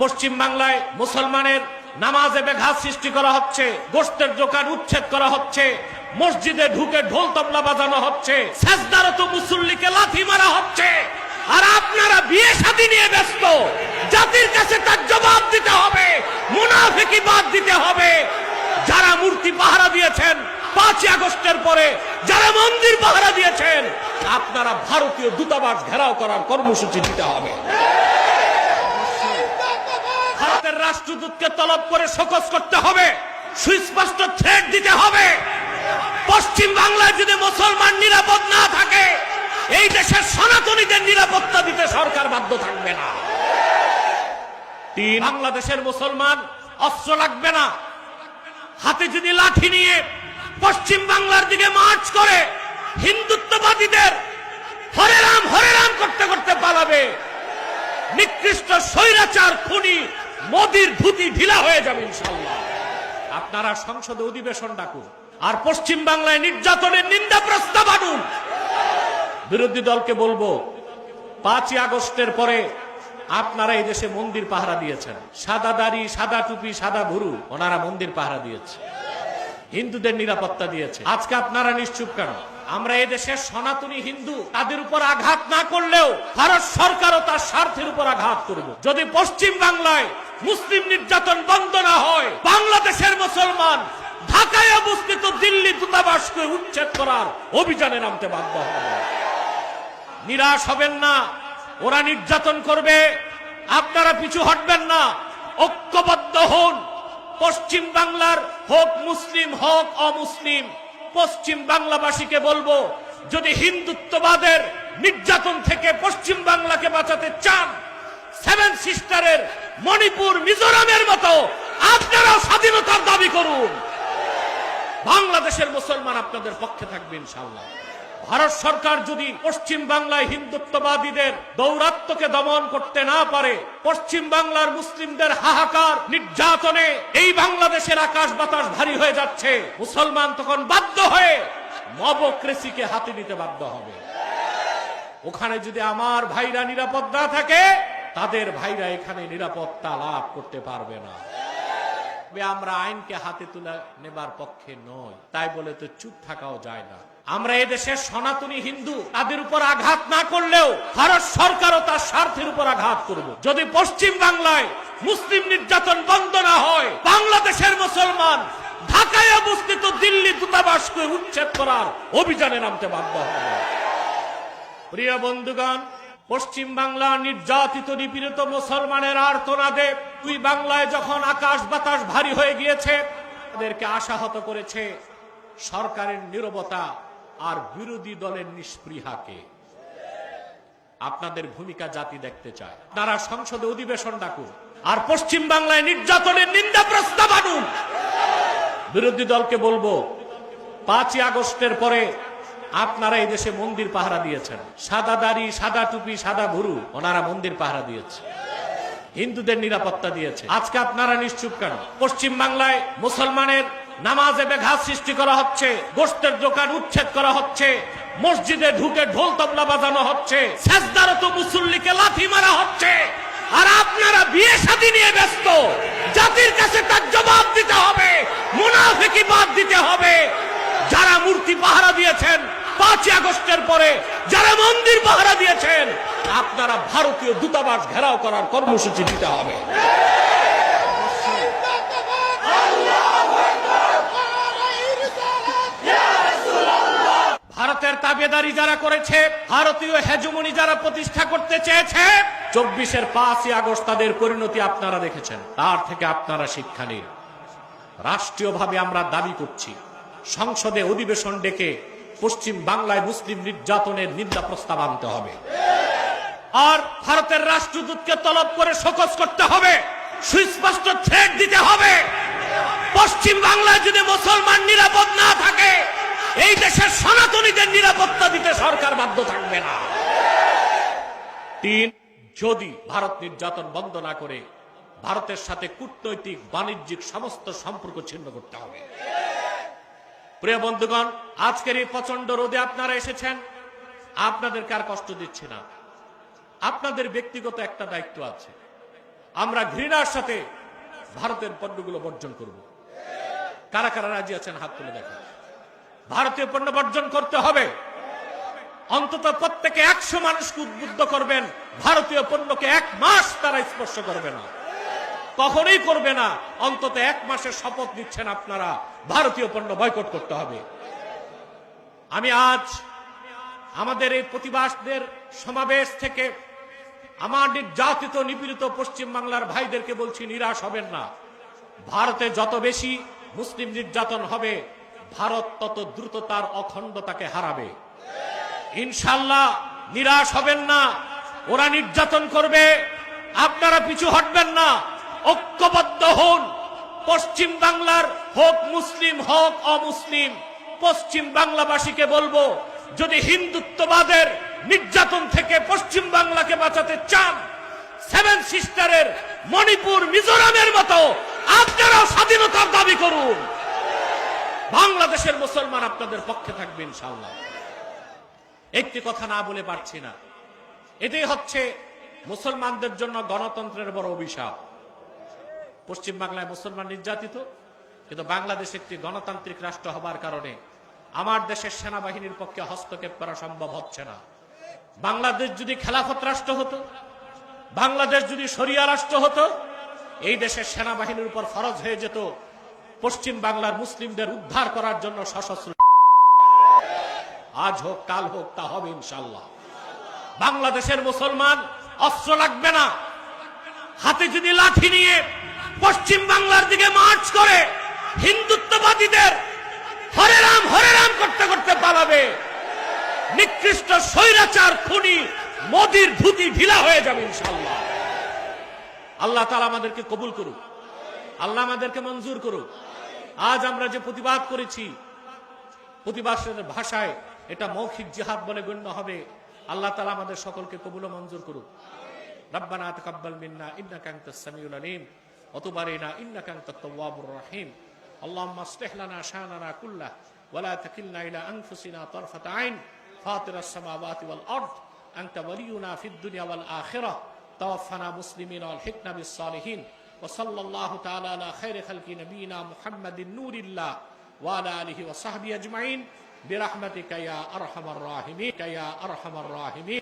পশ্চিম বাংলায় মুসলমানের নামাজে ব্যাঘাত সৃষ্টি করা হচ্ছে, গোশতের দোকান উচ্ছেদ করা হচ্ছে, মসজিদে ঢুকে ঢোল তবলা বাজানো হচ্ছে, সাজদারত মুসল্লিকে লাথি মারা হচ্ছে। আর আপনারা বিয়ে শাদী নিয়ে ব্যস্ত। জাতির কাছে তার জবাব দিতে হবে, মুনাফিকি বাদ দিতে হবে। যারা মূর্তি পাহারা দিয়েছেন 5 আগস্টের পরে, যারা মন্দির পাহারা দিয়েছেন, আপনারা ভারতীয় দূতাবাস ঘেরাও করার কর্মসূচি দিতে হবে। ভারতের রাষ্ট্রদূতকে তলব করে শোকজ করতে হবে, সুস্পষ্ট থ্রেট দিতে হবে। পশ্চিম বাংলায় যদি মুসলমান নিরাপদ না থাকে, এই দেশের সনাতনীদের নিরাপত্তা দিতে সরকার বাধ্য থাকবে না। 3, বাংলাদেশের মুসলমান অস্ত্র লাগবে না। হাতে যদি লাঠি নিয়ে পশ্চিম বাংলার দিকে মার্চ করে হিন্দুত্ববাদীদের হরে রাম করতে করতে পালাবে, নিকৃষ্ট স্বৈরাচার খুনি মোদির ধুতি ঢিলা হয়ে যাবে ইনশাআল্লাহ। আপনারা সংসদে অধিবেশন ডাকুন আর পশ্চিম বাংলায় নির্যাতনের নিন্দা প্রস্তাব আনুন। বিরোধী দলকে বলবো, 5 আগস্টের পরে আপনারা এই দেশে মন্দির পাহারা দিয়েছেন, সাদা দাড়ি, সাদা টুপি, সাদা ভুরু, ওনারা মন্দির পাহারা দিয়েছে, হিন্দুদের নিরাপত্তা দিয়েছে। আজকে আপনারা নিশ্চুপ কেন? আমরা এই দেশের সনাতনী হিন্দু, তাদের উপর আঘাত না করলেও ভারত সরকারও তার স্বার্থের উপর আঘাত করবে। যদি পশ্চিম বাংলায় মুসলিম নির্যাতন বন্ধ না হয়, বাংলাদেশের মুসলমান ঢাকায় অবস্থিত দিল্লি দূতাবাসকে উচ্ছেদ করার অভিযানে নামতে বাধ্য হবে। নিরাশ হবেন না, ওরা নির্যাতন করবে, আপনারা পিছু হটবেন না, ঐক্যবদ্ধ হন। পশ্চিম বাংলার হোক মুসলিম হোক অমুসলিম, পশ্চিম বাংলাবাসীকে বলবো, যদি হিন্দুত্ববাদের নির্যাতন থেকে পশ্চিম বাংলাকে বাঁচাতে চান, 7 সিস্টারের মণিপুর, মিজোরামের মতো আপনারাও স্বাধীনতার দাবি করুন। বাংলাদেশের মুসলমান আপনাদের পক্ষে থাকবে ইনশাআল্লাহ। ভারত সরকার যদি পশ্চিম বাংলায় হিন্দুত্ববাদীদের দৌরাত্ম্যকে দমন করতে না পারে, পশ্চিম বাংলার মুসলিমদের হাহাকার নির্যাতনে এই বাংলাদেশের আকাশ বাতাস ভারী হয়ে যাচ্ছে, মুসলমান তখন বাধ্য হয়ে মবক্রেসিকে হাতে নিতে বাধ্য হবে। ওখানে যদি আমার ভাইরা নিরাপদ না থাকে, তাদের ভাইরা এখানে নিরাপত্তা লাভ করতে পারবে না। আমরা আইনকে হাতে তুলে নেবার পক্ষে নয়, তাই বলে তো চুপ থাকাও যায় না। আমরা এদেশের সনাতনী হিন্দু, তাদের উপর আঘাত না করলেও ভারত সরকারও তার স্বার্থের উপর আঘাত করবে। যদি পশ্চিম বাংলায় মুসলিম নির্যাতন বন্ধ না হয়, বাংলাদেশের মুসলমান ঢাকায় অবস্থিত দিল্লি দূতাবাসকে উচ্ছেদ করার অভিযানে নামতে বাধ্য হবে। প্রিয় বন্ধুগণ, পশ্চিম বাংলা নির্যাতিত নিপীড়িত মুসলমানের আর্তনাদে দুই বাংলায় যখন আকাশ বাতাস ভারী হয়ে গিয়েছে, তাদেরকে আশাহত করেছে সরকারের নীরবতা আর বিরোধী দলের নিষ্পৃহাকে। আপনাদের ভূমিকা জাতি দেখতে চায়। তারা সংসদে অধিবেশন ডাকুন আর পশ্চিম বাংলায় নির্যাতনের নিন্দা প্রস্তাব আনুন। বিরোধী দলকে বলবো, 5 আগস্টের পরে আপনারা এই দেশে মন্দির পাহারা দিয়েছেন, সাদা দাড়ি, সাদা টুপি, সাদা ভুরু, ওনারা মন্দির পাহারা দিয়েছে, হিন্দুদের নিরাপত্তা দিয়েছে। আজকে আপনারা নিশ্চুপ কেন? পশ্চিম বাংলায় মুসলমানের নামাজে ব্যাঘাত সৃষ্টি করা হচ্ছে, গোশতের দোকান উচ্ছেদ করা হচ্ছে, মসজিদে ঢুকে ঢোল তবলা বাজানো হচ্ছে, সাজদারত মুসল্লিকে লাথি মারা হচ্ছে। আর আপনারা বিয়ে শাদী নিয়ে ব্যস্ত। জাতির কাছে তার জবাব দিতে হবে, মুনাফিকি বাদ দিতে হবে। যারা মূর্তি পাহারা দিয়েছেন 5 আগস্টের পরে, যারা মন্দির পাহারা দিয়েছেন, আপনারা ভারতীয় দূতাবাস ঘেরাও করার কর্মসূচি দিতে হবে। ভারতের তাবেদারি যারা করেছে, ভারতীয় হেজমনি যারা প্রতিষ্ঠা করতে চেয়েছে, 24-এর 5 আগস্ট তাদের পরিণতি আপনারা দেখেছেন। তার থেকে আপনারা শিক্ষা নিন। রাষ্ট্রীয়ভাবে আমরা দাবি করছি, সংসদে অধিবেশন ডেকে পশ্চিম বাংলায় মুসলিম নির্যাতনের নিন্দা প্রস্তাব আনতে হবে। আর ভারতের রাষ্ট্রদূতকে তলব করে শোকজ করতে হবে, সুস্পষ্ট থ্রেট দিতে হবে। পশ্চিম বাংলায় যদি মুসলমান নিরাপদ না থাকে, এই দেশের সনাতনীদের নিরাপত্তা দিতে সরকার বাধ্য থাকবে না। 3, যদি ভারত নির্যাতন বন্ধ না করে, ভারতের সাথে কূটনৈতিক বাণিজ্যিক সমস্ত সম্পর্ক ছিন্ন করতে হবে। প্রিয় বন্ধুগণ, আজকের এই প্রচন্ড রোদে আপনারা এসেছেন, আপনাদেরকে আর কষ্ট দিচ্ছি না। আপনাদের ব্যক্তিগত একটা দায়িত্ব আছে, আমরা ঘৃণার সাথে ভারতের পণ্যগুলো বর্জন করব। কারা কারা রাজি আছেন হাত তুলে দেখেন। ভারতীয় পণ্য বর্জন করতে হবে। অন্তত প্রত্যেকে 100 মানুষকে উদ্বুদ্ধ করবেন, ভারতীয় পণ্যকে 1 মাস তারা স্পর্শ করবে না, কখনোই করবে না। অন্তত 1 মাসের শপথ নিচ্ছেন আপনারা, ভারতীয় পণ্য বয়কট করতে হবে। আমি আজ আমাদের এই প্রতিবাদের সমাবেশ থেকে আমার নির্যাতিত নিপীড়িত পশ্চিম বাংলার ভাইদেরকে বলছি, নিরাশ হবেন না। ভারতে যত বেশি মুসলিম নির্যাতন হবে, ভারত তত দ্রুত তার অখণ্ডতাকে হারাবে। ইনশাআল্লাহ নিরাশ হবেন না। ওরা নির্যাতন করবে, আপনারা পিছু হটবেন না, ঐক্যবদ্ধ হন। পশ্চিম বাংলার হোক মুসলিম হোক অমুসলিম, পশ্চিম বাংলাবাসীকে বলবো, যদি হিন্দুত্ববাদের নির্যাতন থেকে পশ্চিম বাংলাকে বাঁচাতে চান, 7 সিস্টারের মণিপুর মিজোরামের মতো আপনারাও স্বাধীনতার দাবি করুন। বাংলাদেশের মুসলমান আপনাদের পক্ষে থাকবে ইনশাআল্লাহ। একটি কথা না বলে পারছি না, এটাই হচ্ছে মুসলমানদের জন্য গণতন্ত্রের বড় অভিশাপ। পশ্চিম বাংলায় মুসলমান নির্যাতিত, কিন্তু বাংলাদেশ একটি গণতান্ত্রিক রাষ্ট্র হবার কারণে আমার দেশের সেনাবাহিনীর পক্ষে হস্তক্ষেপ করা সম্ভব হচ্ছে না। বাংলাদেশ যদি খেলাফত রাষ্ট্র হতো, বাংলাদেশ যদি শরিয়া রাষ্ট্র হতো, এই দেশের সেনাবাহিনীর উপর ফরজ হয়ে যেত পশ্চিম বাংলার মুসলিমদের উদ্ধার করার জন্য সশস্ত্র। আজ হোক কাল হোক তা হবে ইনশাআল্লাহ। বাংলাদেশের মুসলমান অস্ত্র লাগবে না, হাতে যদি লাঠি নিয়ে পশ্চিম বাংলার দিকে মার্চ করে হিন্দুত্ববাদীদের হরে রাম করতে করতে পালাবে। নিকৃষ্ট স্বৈরাচার খুনি মোদির ধুতি ঢিলা হয়ে যাবে ইনশাআল্লাহ। আল্লাহ তাআলা আমাদেরকে কবুল করুক, আল্লাহ আমাদেরকে মঞ্জুর করুক। আজ আমরা যে প্রতিবাদ করেছি, প্রতিবাদের ভাষায় এটা মৌখিক জিহাদ বলে গণ্য হবে। আল্লাহ তাআলা আমাদের সকলকে কবুল ও মঞ্জুর করুক। রব্বানা তাকাব্বাল মিন্না ইন্নাকা আনতাস সামিউল আলিম ওয়া তুব আলাইনা ইন্নাকা আনতাত তাওয়াবুর রহিম। আল্লাহুম্মা আসলিহ লানা শানানা কুল্লাহ ওয়া লা তাকিলনা ইলা আনফুসিনা তারফাতা আইন ফাতিরাস সামাওয়াতি ওয়াল আরদ আনতা ওয়ালিয়ুনা ফিদ দুনিয়া ওয়াল আখিরাহ তাওয়াফানা মুসলিমিন ওয়া আলহিকনা বিস সালিহিন ওয়া সাল্লাল্লাহু তাআলা আলা খায়রি খালকি নবিয়িনা মুহাম্মাদিন নূরিল্লাহ ওয়া আলা আলিহি ওয়া সাহবিহি আজমাইন বিরহমাতিকা ইয়া আরহামার রাহিমিন।